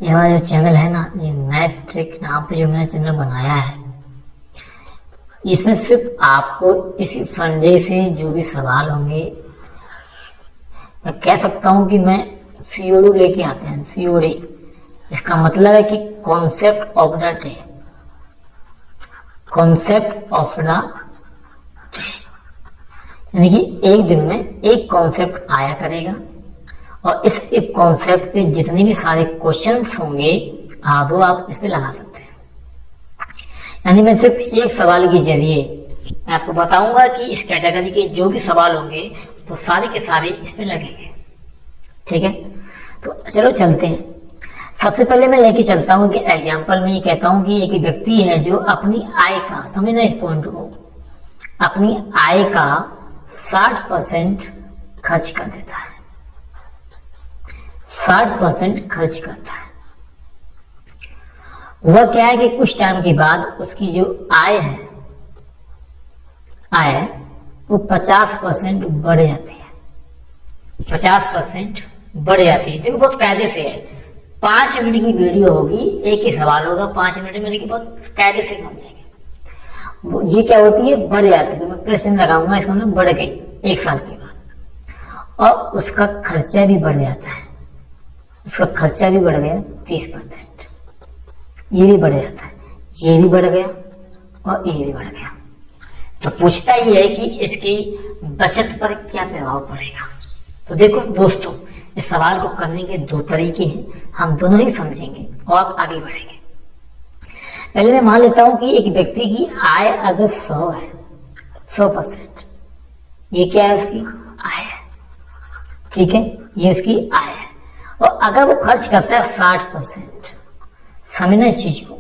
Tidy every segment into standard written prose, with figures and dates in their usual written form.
ये हमारा जो चैनल है ना, ये मैथ ट्रिक नाम पे जो मैंने चैनल बनाया है, इसमें सिर्फ आपको इसी फंडे से जो भी सवाल होंगे, मैं कह सकता हूँ कि मैं सीओडी लेके आते हैं। सीओडी इसका मतलब है कि concept of the day, concept of the day, यानी कि एक दिन में एक कॉन्सेप्ट आया करेगा और इस एक कॉन्सेप्ट पे जितने भी सारे क्वेश्चंस होंगे वो आप इस पे लगा सकते हैं। यानी मैं सिर्फ एक सवाल के जरिए मैं आपको बताऊंगा कि इस कैटेगरी के जो भी सवाल होंगे वो सारे के सारे इस पे लगेंगे। ठीक है, तो चलो चलते हैं। सबसे पहले मैं लेके चलता हूँ कि एग्जाम्पल में ये कहता हूँ कि एक व्यक्ति है जो अपनी आय का, समझना इस पॉइंट को, अपनी आय का 60% खर्च कर देता है, 60% खर्च करता है। वह क्या है कि कुछ टाइम के बाद उसकी जो आय है, वो 50% बढ़ जाती है, 50% बढ़ जाती है। देखो बहुत कायदे से है, 5 मिनट की वीडियो होगी, एक ही सवाल होगा, 5 मिनट में, लेकिन बहुत कायदे से समझेंगे। ये क्या होती है, बढ़ जाती है। तो मैं प्रश्न लगाऊंगा, इसका मतलब बढ़ गई 1 साल के बाद, और उसका खर्चा भी बढ़ जाता है, उसका खर्चा भी बढ़ गया 30%, ये भी बढ़ जाता है, ये भी बढ़ गया और ये भी बढ़ गया। तो पूछता ये है कि इसकी बचत पर क्या प्रभाव पड़ेगा। तो देखो दोस्तों, इस सवाल को करने के 2 तरीके हैं, हम दोनों ही समझेंगे और आप आगे बढ़ेंगे। पहले मैं मान लेता हूं कि एक व्यक्ति की आय अगर 100 है, 100%, ये क्या है, उसकी आय है। ठीक है, ये उसकी आय है, और अगर वो खर्च करता है 60%, समझना इस चीज को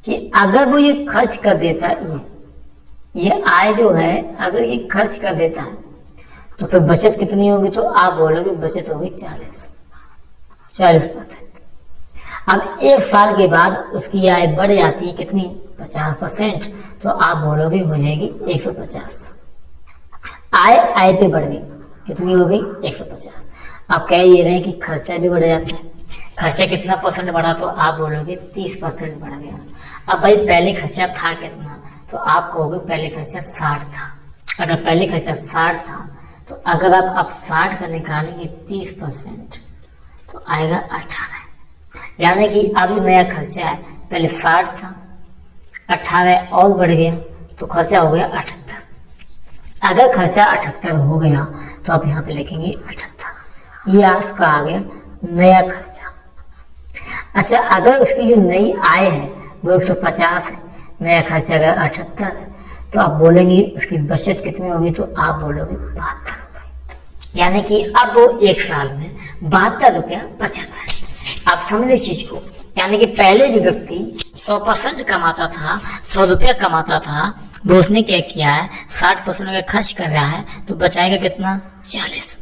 कि अगर वो ये खर्च कर देता है, ये आय जो है अगर ये खर्च कर देता है, तो फिर बचत कितनी होगी, तो आप बोलोगे बचत होगी 40%। अब 1 साल के बाद उसकी आय बढ़ जाती है कितनी, 50%, तो आप बोलोगे हो जाएगी 150। आय पे बढ़ गई, कितनी हो गई, 150। आप कह ये रहे हैं कि खर्चा भी बढ़ जाता है, खर्चा कितना परसेंट बढ़ा, तो आप बोलोगे 30% बढ़ गया। अब भाई पहले खर्चा था कितना, तो आप कहोगे पहले खर्चा 60 था। अगर पहले खर्चा 60 था, तो अगर आप 60 का निकालेंगे 30%, तो आएगा 18। यानी कि अब जो नया खर्चा है, पहले 60 था, 18 और बढ़ गया, तो खर्चा हो गया 78। अगर खर्चा 78 हो गया, तो आप यहाँ पे लिखेंगे 78, ये आपका आ गया नया खर्चा। अच्छा, अगर उसकी जो नई आय है वो 150 है, नया खर्चा अगर 78 है, तो आप बोलेंगे उसकी बचत कितनी होगी, तो आप बोलोगे 72 रुपये। यानी कि अब वो 1 साल में 72 रुपया बचाता है। आप समझे इस चीज को, यानी कि पहले जो व्यक्ति 100% कमाता था, 100 रुपया कमाता था, वो उसने क्या किया है, 60% अगर खर्च कर रहा है तो बचाएगा कितना, 40।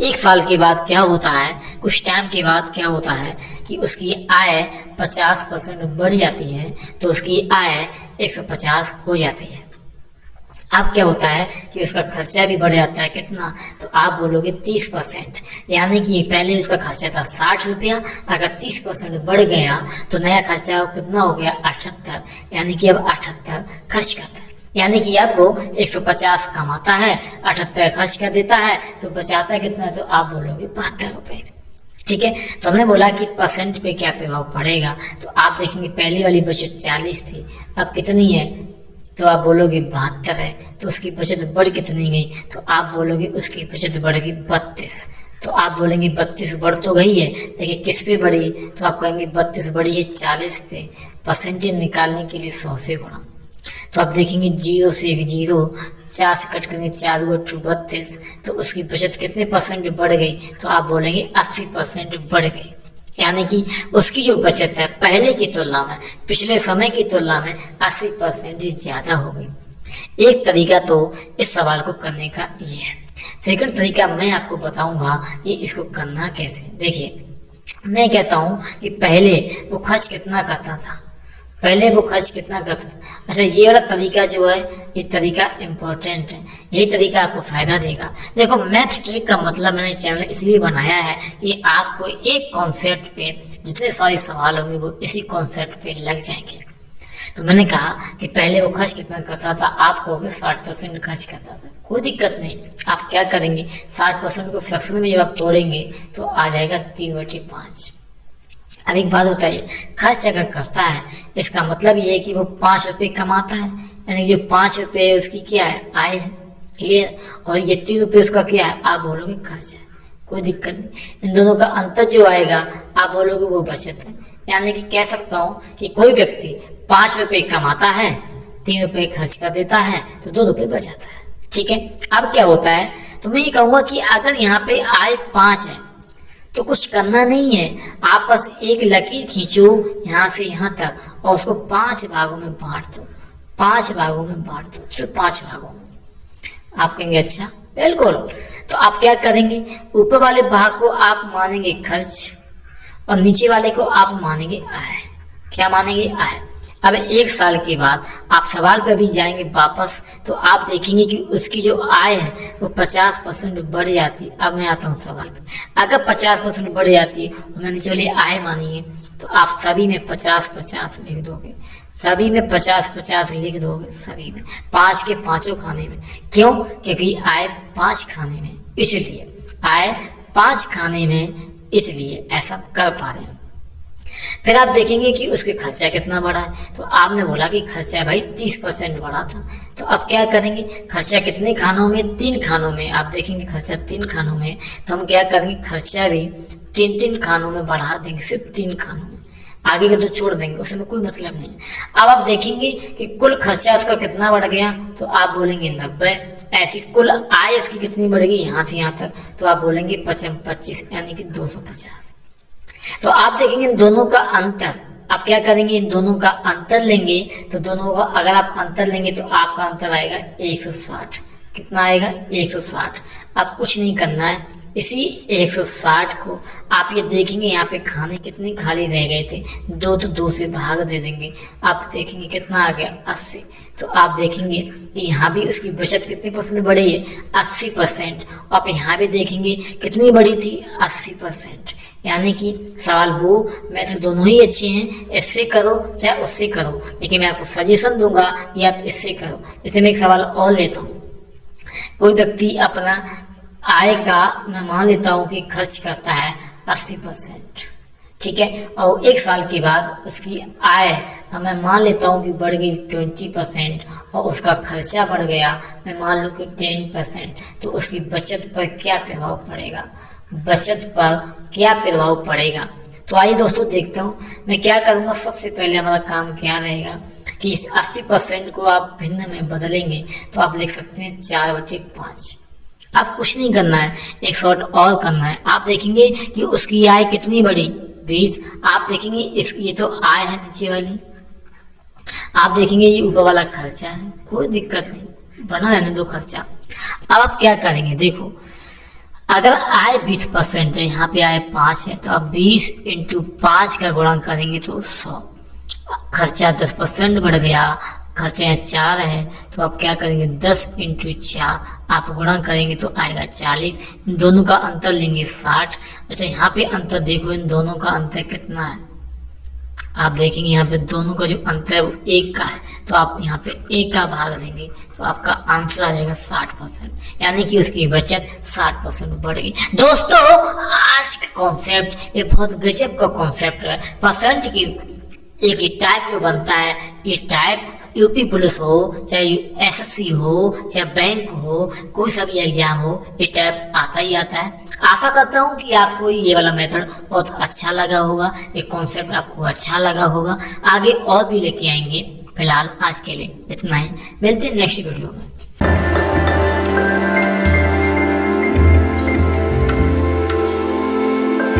1 साल के बाद क्या होता है, कुछ टाइम के बाद क्या होता है कि उसकी आय 50% बढ़ जाती है, तो उसकी आय 150 हो जाती है। अब क्या होता है कि उसका खर्चा भी बढ़ जाता है, कितना, तो आप बोलोगे 30%। यानी कि पहले उसका खर्चा था 60 रुपया, अगर 30% बढ़ गया तो नया खर्चा कितना हो गया, 78। यानी कि अब 78 खर्च करता है। यानी कि अब वो 150 कमाता है, 78 खर्च कर देता है, तो बचाता कितना, तो आप बोलोगे 72 रुपये। ठीक है, तो हमने बोला कि परसेंट पे क्या प्रभाव पड़ेगा, तो आप देखेंगे पहली वाली बचत 40 थी, अब कितनी है, तो आप बोलोगे 72 है, तो उसकी बचत बढ़ कितनी गई, तो आप बोलोगे उसकी बचत बढ़ गई 32। तो आप बोलेंगे 32 बढ़ तो गई है, देखिए किस पे बढ़ी, तो आप कहेंगे 32 बढ़ी है 40 पे। परसेंटेज निकालने के लिए 100 से गुणा, तो आप देखेंगे 0 से 1 0, 4 से कट करेंगे 4 × 2 32, तो उसकी बचत कितने परसेंट बढ़ गई, तो आप बोलेंगे 80% बढ़ गई। यानी कि उसकी जो बचत है पहले की तुलना में, पिछले समय की तुलना में 80% ज्यादा हो गई। एक तरीका तो इस सवाल को करने का ये है। सेकंड तरीका मैं आपको बताऊंगा कि इसको करना कैसे। देखिए, मैं कहता हूं कि पहले वो खर्च कितना करता था, पहले वो खर्च कितना करता था। अच्छा, ये वाला तरीका जो है, ये तरीका इम्पोर्टेंट है, यही तरीका आपको फायदा देगा। देखो, मैथ ट्रिक का मतलब मैंने चैनल इसलिए बनाया है कि आपको एक कॉन्सेप्ट पे जितने सारे सवाल होंगे वो इसी कॉन्सेप्ट पे लग जाएंगे। तो मैंने कहा कि पहले वो खर्च कितना करता था, आप कहोगे 60% खर्च करता था, कोई दिक्कत नहीं। आप क्या करेंगे, 60% को फ्रैक्शन में जब आप तोड़ेंगे तो आ जाएगा 3/5। अब एक बात बताइए, खर्च अगर करता है इसका मतलब ये है कि वो 5 रुपये कमाता है, यानी जो 5 रुपये है उसकी क्या है, आय है, क्लियर। और ये 3 रुपये उसका क्या है, आप बोलोगे खर्च है, कोई दिक्कत नहीं। इन दोनों का अंतर जो आएगा आप बोलोगे वो बचत है। यानी कि कह सकता हूँ कि कोई व्यक्ति 5 रुपये कमाता है, 3 रुपये खर्च कर देता है, तो 2 रुपये बचाता है, ठीक है। अब क्या होता है, तो मैं ये कहूँगा कि अगर यहाँ पे आय 5 है तो कुछ करना नहीं है, आप बस एक लकीर खींचो यहाँ से यहाँ तक और उसको 5 भागों में बांट दो, 5 भागों में बांट दो, सिर्फ 5 भागों में। आप कहेंगे अच्छा, बिल्कुल। तो आप क्या करेंगे, ऊपर वाले भाग को आप मानेंगे खर्च और नीचे वाले को आप मानेंगे आय। क्या मानेंगे, आय। अब 1 साल के बाद आप सवाल पे भी जाएंगे वापस, तो आप देखेंगे कि उसकी जो आय है वो 50% बढ़ जाती है। अब मैं आता हूँ सवाल पे, अगर 50% बढ़ जाती है और मैंने चलिए आय मानी है, तो आप सभी में 50-50 लिख दोगे, सभी में 50-50 लिख दोगे, सभी में 5 के 5 खाने में। क्यों, क्योंकि आय 5 खाने में, इसलिए आय 5 खाने में, इसलिए ऐसा कर पा रहे हैं। फिर आप देखेंगे कि उसके खर्चा कितना बढ़ा है, तो आपने बोला कि खर्चा भाई 30% बढ़ा था, तो अब क्या करेंगे, खर्चा कितने खानों में, 3 खानों में। आप देखेंगे खर्चा 3 खानों में, तो हम क्या करेंगे, खर्चा भी 3-3 खानों में बढ़ा देंगे, सिर्फ 3 खानों में, आगे के 2 छोड़ देंगे, उसमें कोई मतलब नहीं। अब आप देखेंगे कि कुल खर्चा उसका कितना बढ़ गया, तो आप बोलेंगे 90। ऐसी कुल आय उसकी कितनी बढ़ेगी यहाँ से यहाँ तक, तो आप बोलेंगे 25 यानी कि 250। तो आप देखेंगे इन दोनों का अंतर, आप क्या करेंगे, इन दोनों का अंतर लेंगे, तो दोनों का अगर आप अंतर लेंगे तो आपका अंतर आएगा 160। कितना आएगा, 160। अब कुछ नहीं करना है, इसी 160 को आप ये देखेंगे यहाँ पे खाने कितने खाली रह गए थे, 2 तो 2 से भाग दे देंगे, आप देखेंगे कितना आ गया, 80। तो आप देखेंगे कि यहाँ भी उसकी बचत कितने % बढ़ी है, 80%। आप यहाँ भी देखेंगे कितनी बढ़ी थी, 80%। यानी कि सवाल वो मेथड दोनों ही अच्छे हैं, इससे करो चाहे उससे करो, लेकिन मैं आपको सजेशन दूंगा कि आप इससे करो। जैसे मैं एक सवाल और लेता हूँ, कोई व्यक्ति अपना आय का मैं मान लेता हूँ कि खर्च करता है 80%, ठीक है, और 1 साल के बाद उसकी आय मैं मान लेता हूँ कि बढ़ गई 20% और उसका खर्चा बढ़ गया मैं मान लूँ कि 10%, तो उसकी बचत पर क्या प्रभाव पड़ेगा, बचत पर क्या प्रभाव पड़ेगा। तो आइए दोस्तों देखता हूँ मैं क्या करूँगा। सबसे पहले हमारा काम क्या रहेगा कि इस 80% को आप भिन्न में बदलेंगे, तो आप लिख सकते हैं 4/5। आप कुछ नहीं करना है, एक शॉर्ट और करना है। आप देखेंगे कि उसकी आय कितनी बढ़ी, 20। आप देखेंगे ये तो आय है नीचे वाली, आप देखेंगे ये ऊपर वाला खर्चा है, कोई दिक्कत नहीं, बना रहने दो खर्चा। अब आप क्या करेंगे, देखो अगर आय 20% है, यहाँ पे आय 5 है, तो आप 20 × 5 का गुणा करेंगे तो 100। खर्चा 10% बढ़ गया, खर्चा 4 है, तो आप क्या करेंगे 10 × 4 आप गुणा करेंगे तो आएगा 40। इन दोनों का अंतर लेंगे 60। अच्छा यहाँ पे अंतर देखो, इन दोनों का अंतर कितना है, आप देखेंगे यहाँ पे दोनों का जो अंतर है वो 1 का है, तो आप यहाँ पे 1 का भाग देंगे तो आपका आंसर आ जाएगा 60%, यानी कि उसकी बचत 60% बढ़ गई। दोस्तों आज का कॉन्सेप्ट ये बहुत गजब का कॉन्सेप्ट है। परसेंट की एक टाइप जो बनता है, ये टाइप यूपी पुलिस हो चाहे एसएससी हो चाहे बैंक हो, कोई सा भी एग्जाम हो, ये टाइप आता ही आता है। आशा करता हूँ कि आपको ये वाला मेथड बहुत अच्छा लगा होगा, ये कॉन्सेप्ट आपको अच्छा लगा होगा। आगे और भी लेके आएंगे, फिलहाल आज के लिए इतना ही, मिलते हैं नेक्स्ट वीडियो में।